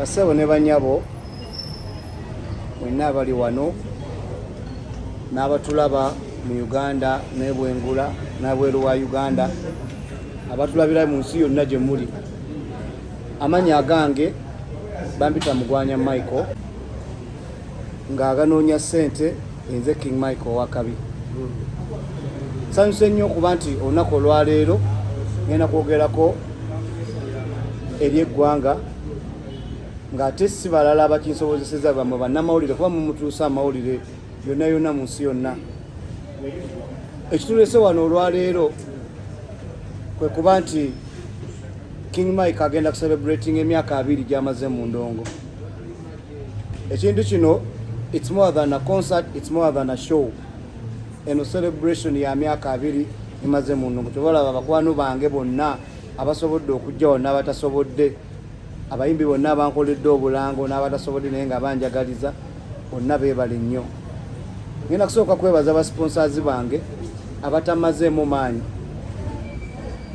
Basebo ne banyabo mwenna abali wano n'abatulaba mu Uganda n'ebwengula n'abweru wa Uganda abatulabira mu nsi yonna gye muli. Amanya agange Bambi Tamugwanya Michael ng'aganoonya ssente nze King Michael wakabi. Nsanyuse nnyo okuba nti olunaku olwaleero ngenda kwogerako eri eggwanga ng'ate si balala abakinsobozeseza bamwe bannamawulire kuba mumutuusa amawulire yonna yonna mu nsi yonna. Ekitulese wano olwaleero kwe kuba nti King Mike agenda kucelebrating emyaka 2 gy'amaze mu ndongo. Ekintu kino it's more than a concert, it's more than a show. Eno celebration ya myaka 2 imaze mu ndongo. Tubalaba abakwano bange bonna abasobodde okujja wonna abatasobodde, abayimbi bonna abankoledde obulango n'abatasobodde naye nga banjagaliza bonna beebale nnyo. Ngenda kusooka kwebaza ba sponsors bange abatamazeemu maanyi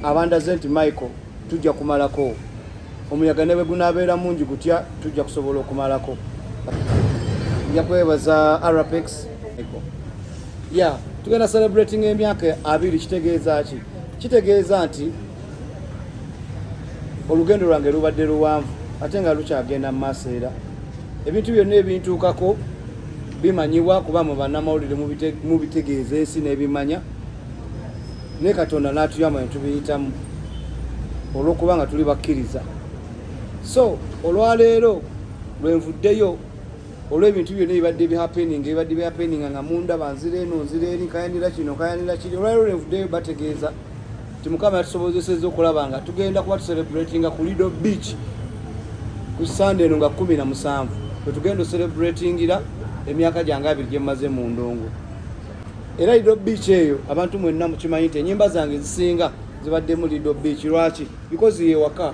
abandaze nti Michael tujja kumalako omuyaga ne bwe gunaabeera mungi gutya tujja kusobola okumalako. Nja kwebaza Arapex tugenda celebrating emyaka 2. Kitegeeza ki? Kitegeeza nti olugendo lwange lubadde luwanvu ate nga lukyagenda mu maaso era ebintu byonna ebintuukako bimanyibwa kuba mu bannamawulire mubitegeeza ensi n'ebimanya ne Katonda n'atuyamba ne tubiyitamu olw'okuba nga tuli bakkiriza. So olwaleero lwenvuddeyo olw'ebintu byonna ebibadde bihappening nga munda banzire eno nzire eri nkayanira kino nkayanira kiri. Olwaleero lwenvuddeyo bategeeza nti Mukama yatusobozesezza okulaba nga tugenda kuba tucelebratinga ku Lindo Beach ku Sunday eno nga 17 bwe tugenda ocelebratingira emyaka gyange 2 gye mmaze mu ndongo. Era Lindo Beach eyo abantu mwenna mukimanyi nti ennyimba zange zisinga zibadde mu Lindo Beach. Lwaki? Because Ewaka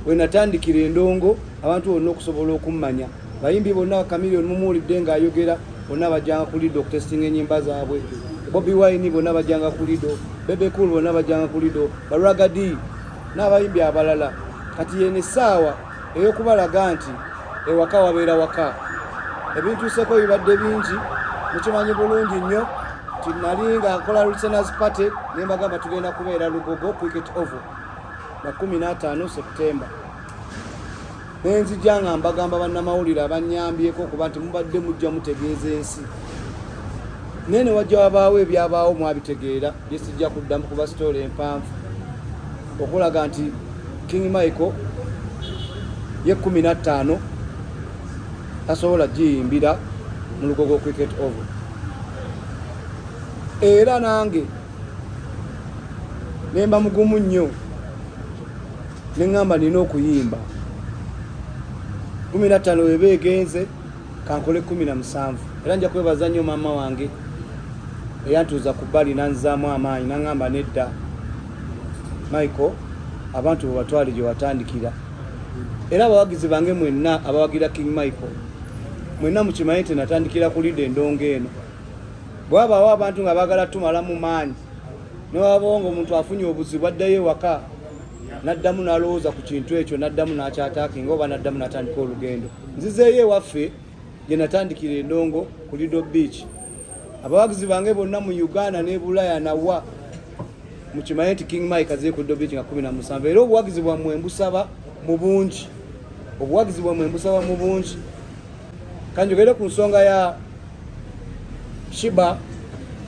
we natandikira endongo abantu bonna okusobola okummanya. Bayimbi bonna Chameleone mumuwulidde ng'ayogera bonna bajjanga ku Lindo okutestinga ennyimba zaabwe. Bobby Wine bonna bajjanga ku Lindo, Bebe Cool bonna bajjanga ku Lindo, Baragadi n'abayimbi abalala. Kati yene essaawa ey'okubalaga nti ewaka wabeera waka. Ebintu seko bibadde bingi mukimanyi bulungi nnyo. Tinali nga nkola listeners party ne mbagamba tugenda kubeera Lugogo Cricket Oval na 15 September. Nenzijja nga mbagamba bannamawulire abanyambyeko okuba nti mubadde mujja mutegeeza ensi. Nene wajja wabaawo ebyabaawo mwabitegeera bye sijja kuddamu kuba story empanvu okulaga nti King Michael ye 15 tasobola giyimbira mu Lugogo Cricket Oval. Era nange nemba mugumu nnyo neŋŋamba nina okuyimba 15 weba egenze kankole 17. Era nja kwebaza nnyo maama wange eyantuuza ku bbali nanzaamu amaanyi naŋŋamba nedda Michael abantu bwe batwale gye watandikira. Era abawagizi bange mwenna abawagira King Michael mwenna mukimanyi nti natandikira ku Lindo endongo eno. Bwabaawo abantu nga baagala tumalamu maanyi newabawo ng'omuntu afunye obuzibu addayo ewaka n'addamu n'alowooza ku kintu ekyo n'addamu n'akyataakinga oba n'addamu n'atandika olugendo. Nzizeeyo ewaffe gye natandikira endongo ku Lindo Beach. Abawagizi bange bonna mu Uganda ne Bulaya nawa mukimanyi nti King Mike azze ku Lindo Beach nga 17. Era obuwagizi bwammwe mbusaba mu bungi. Obuwagizi bwammwe mbusaba mu bungi. Kanjogere ku nsonga ya Sheebah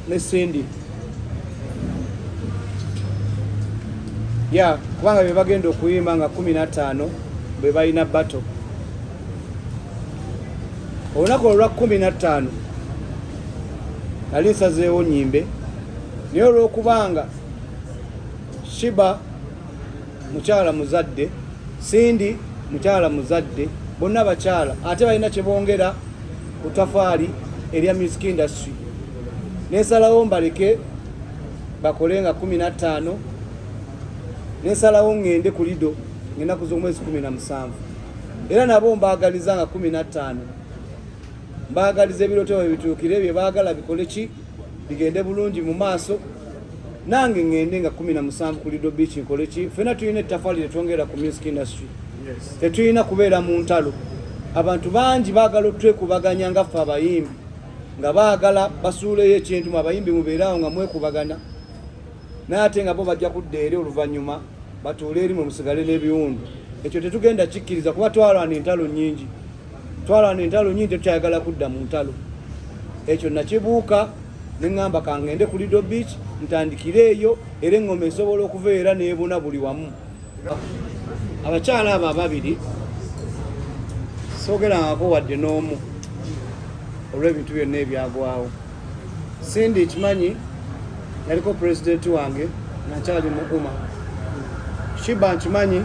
ne Cindy. Kubanga be bagenda okuyimba nga 15 be balina battle. Olunaku olwa 15 nali nsazeewo nnyimbe naye olw'okubanga Sheebah mukyala muzadde, Cindy mukyala muzadde, bonna bakyala ate balina kye bongera ku tafaali erya music industry. Nesalawo mbaleke bakole nga 15 nesalawo ngende ku Lindo ng'ennaku z'omwezi 17. Era nabo mbaagaliza nga 15 mbaagaliza ebirooto bituukire bye baagala bikole ki bigende bulungi mu maaso. Nange ngende nga 17 ku Lindo Beach nkole ki. Ffenna tulina ettafaali lyetwongera ku music industry. tetulina kubeera mu ntalo. Abantu bangi baagala otwekubaganya nga ffe abayimbi nga baagala basuuleyo ekintu mu abayimbi mubeerawo nga mwekubagana naye ate nga bo bajja kudda eri oluvannyuma batuule eri mwe musigale n'ebiwundu. Ekyo tetugenda kikkiriza kuba twalwana entalo nnyingi tetukyayagala kudda mu ntalo. Ekyo nakibuuka ne ŋŋamba kangende ku Lido Beach ntandikire eyo era eŋŋoma esobola okuva era n'ebuna buli wamu. Abakyala abo ababiri soogerangako wadde n'omu olw'ebintu byonna ebyagwawo. Sindi kimanyi yaliko pulezidenti wange nakyali mu Uma. Sheebah nkimanyi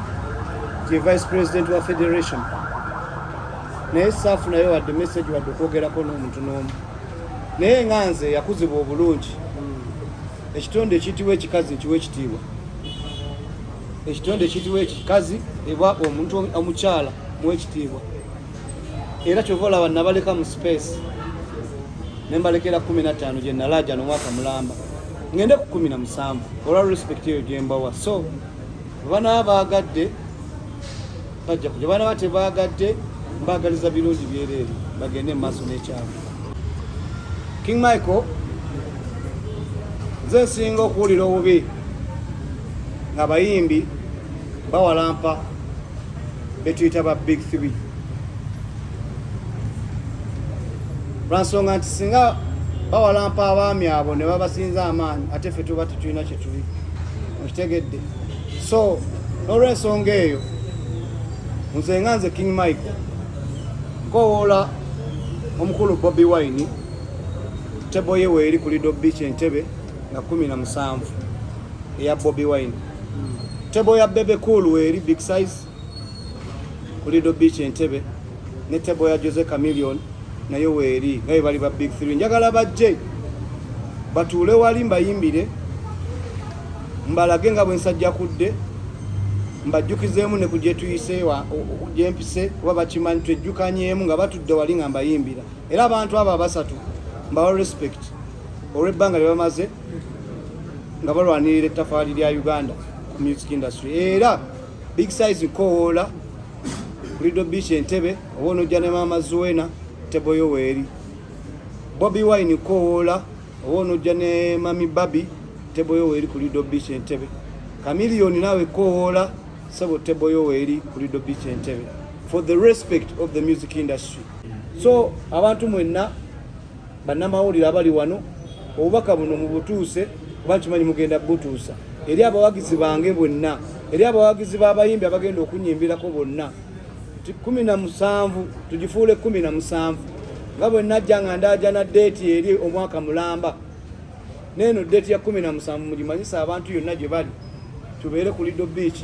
ye vice president wa federation naye saafu nayo wadde message wadde okwogerako n'omuntu n'omu. Naye nga nze yakuzibwa obulungi. Ekitonde ekiyitibwa ekikazi nkiwa ekitiibwa. Ekitonde ekiyitibwa ekikazi eba omuntu omukyala muwa ekitiibwa. Era kyova olaba nabaleka mu space ne mbalekera 15 gye nalaaja n'omwaka mulamba ngende ku 17 olwa respect eyo gye mbawa. So bana baagadde bajja kujja, bana bate baagadde mbaagaliza birungi byereere bagende mu maaso n'ekyalo. King Michael nze nsinga okuwulira obubi nga bayimbi bawalampa betuyita ba big 3 lwansonga nti singa bawalampa abaami abo ne babasinza amaanyi ate ffe tuba tetulina kye tuli okitegedde. So n'olw'ensonga eyo nze nga nze King Michael nkowoola omukulu Bobi Wine tebo ye weeri ku Lido Beach Entebbe nga 17 eya Bobi Wine. Tebo ya Bebe Cool weeri big size ku Lido Beach Entebbe ne tebo ya Jose Chameleone nayo weeri nga bali ba big 3. Njagala bajje batuule wali mbayimbire mbalage nga bwe nsajja kudde mbajjukizeemu ne kujje tuyise gyempise kuba bakimanyi twejjukanyeemu nga batudde wali nga mbayimbira. Era abantu abo abasatu mbawa respect olw'ebbanga lye bamaze nga balwanirira ettafaali lya Uganda ku music industry. Era big size nkowoola ku Lido Beach Entebbe oba onojja ne Maama Zuena tebo yo weeri. Bobi Wine nkowoola oba onojja ne Mami Babi tebo yo weeri ku Lido Beach Entebbe. Chameleone nawe nkowoola sebo tebo yo weeri ku Lido Beach Entebbe for the respect of the music industry. So abantu mwenna bannamawulire abali wano obubaka buno mu butuuse kuba nkimanyi mugenda butuusa eri abawagizi bange bonna, eri abawagizi b'abayimbi abagenda okunyimbirako bonna. 17 tugifuule 17 nga bwe najja nga ndaaja na deeti eri omwaka mulamba neeno deeti ya 17 mugimanyisa abantu yonna gye bali tubeere ku Lido Beach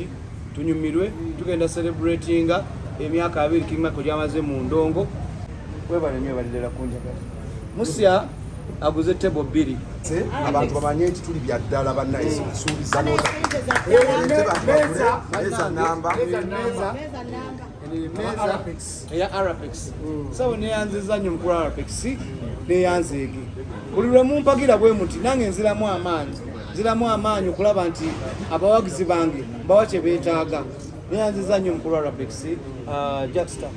tunyumirwe tugenda celebratinga emyaka 2 King Michael gyamaze mu ndongo. Webale nnyo balirira kunjagala. Musya aguze tebo 2 abantu bamanye nti tuli bya ddala bannayisi nsuubiza namba eya Arapex. So neyanziza nnyo mukulu Arapex neyanzeege buli lwe mumpagira bwe muti nange nziramu amaanyi okulaba nti abawagizi bange mbawa kye beetaaga. Neyanziza nnyo mukulu Arapex. Jackstar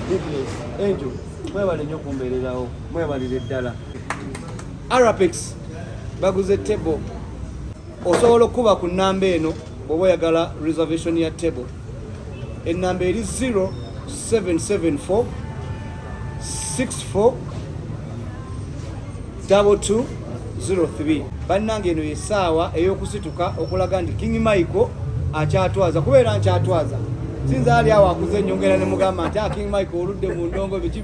Bigles Angel mwebale nnyo kumbeererawo mwebalire ddala. Arapex baguze tebo osobola okuba ku nnamba eno bw'oba oyagala reservation ya tebo. Ennamba eri 0774 64 2203. Bannange eno yessaawa ey'okusituka okulaga nti King Michael akyatwaza kubeera nkyatwaza. Sinza ali awo akuze ennyongera ne mugamba nti King Michael oludde mu ndongo biki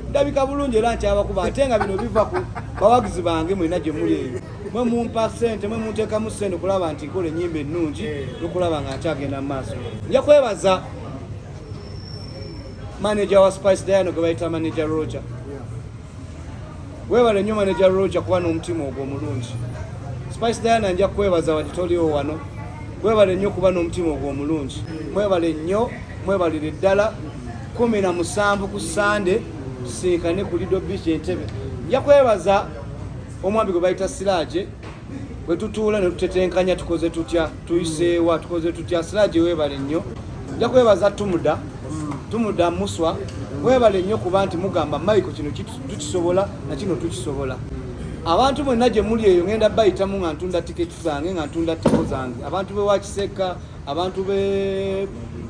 ndabika bulungi era nkyabakuba ate nga bino biva ku bawagizi bange mwena gye muli eyo. Mwe mumpa ssente mwe munteekamu ssente okulaba nti nkola ennyimba ennungi n'okulaba nga nkyagenda mu maaso. Nja kwebaza manager wa Spice Diana gwe bayita manager Roger. Webale nnyo manager Roger kuba n'omutima ogwo omulungi. Spice Diana nja kwebaza waditoliwo wano. Webale nnyo kuba n'omutima ogwo omulungi. Mwebale nnyo mwebalire ddala 17 ku Sande tusinkane ku Lido Beach Entebbe. Nja kwebaza omwami gwe bayita Siraje bwe tutuula ne tutetenkanya tukoze tutya tuyiseewa tukoze tutya. Siraje webale nnyo nja kwebaza tumuda muswa webale nnyo kuba nti mugamba Michael kino tukisobola na kino tukisobola abantu mwenna gye muli eyo ngenda bayitamu nga ntunda tiketi zange nga ntunda tiko zange abantu be Wakiseka abantu be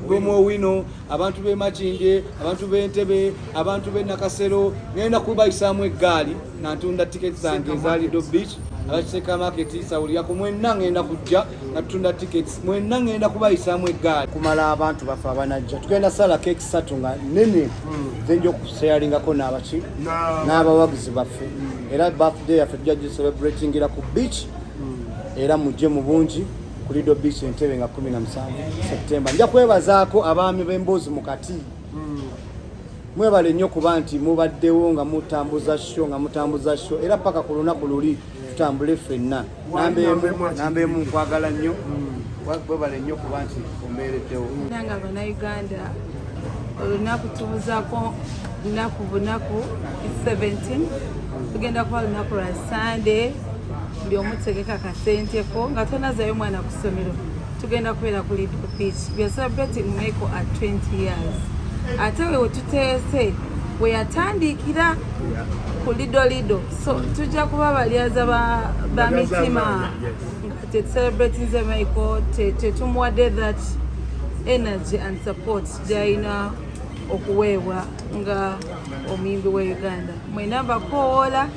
Bwomowino abantu be Makindye abantu be Ntebe abantu be Nakasero ngenda kubayisaamu eggaali nga ntunda tiketi zange eza Lindo Beach Abakiseka market sawuliyako mwenna ngenda kujja nga tutunda tickets mwenna ngenda kubayisaamu eggaali kumala abantu bafa abanajja tugenda sala cake 3 nga nene zenjo kusharingako n'abaki n'abawagizi baffe era birthday yaffe tujja celebrating era ku beach era mujje mu bungi ku Lindo Beach Entebbe nga 17 September nja kwebazaako abaami b'emboozi mu kati mwebale nnyo kuba nti mubaddewo nga mutambuza show era paka ku lunaku luli tutambule ffenna nambe mu nkwagala nnyo mwebale nnyo kuba nti omeereddewo nanga Bannayuganda olunaku tubuzaako lunaku 17 tugenda kuba lunaku lwa Sunday buli omu tegeka kasenteko nga tonazayo mwana ku ssomero tugenda kubeera ku Lindo Beach. We are celebrating Michael at 20 years. Ate we tuteese we yatandikira ku Lindo. So tujja kuba balyaza ba mitima nga celebrating Michael tetumuwadde that energy and support gyalina okuweebwa nga omuyimbi wa Uganda. Mwena mbakoola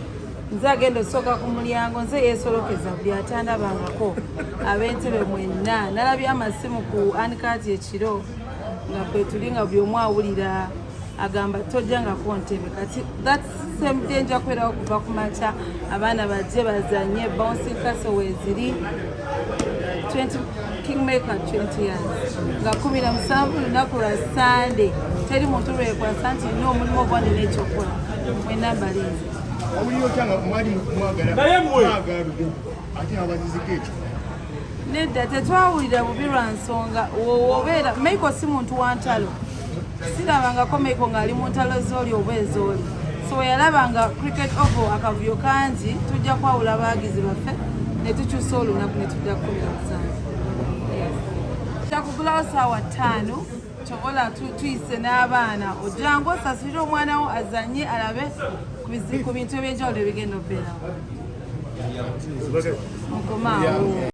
nze agenda osooka ku mulyango nze yeesolokeza buli atandabangako ab'Entebbe mwenna nalabye amasimu ku anikati ekiro nga bwe tuli nga buli omu awulira agamba tojjangako Ntebbe kati that same day nja kubeerawo kuva ku makya abaana bajje bazanye bouncing castle weeziri 20 Kingmaker 20 years nga 17 lunaku lwa Sunday teri muntu lwekwasa nti nina omulimu ogwandi n'ekyokukola mwenna mbalinzi nedda tetwawulira bubi lwa nsonga obeera Michael si muntu wa ntalo sirabangako Michael ng'ali mu ntalo z'oli oba ez'oli so yalabanga cricket oval akavuyo kangi tujja kwawula abawagizi baffe ne tukyusa olunaku ne tujja 17 kugulawo saawa 5 kyokola tuyise n'abaana ojjangu osasulire omwana wo azanye alabe ku bintu ebyenjawulo ebigenda obeerawo mukomaawo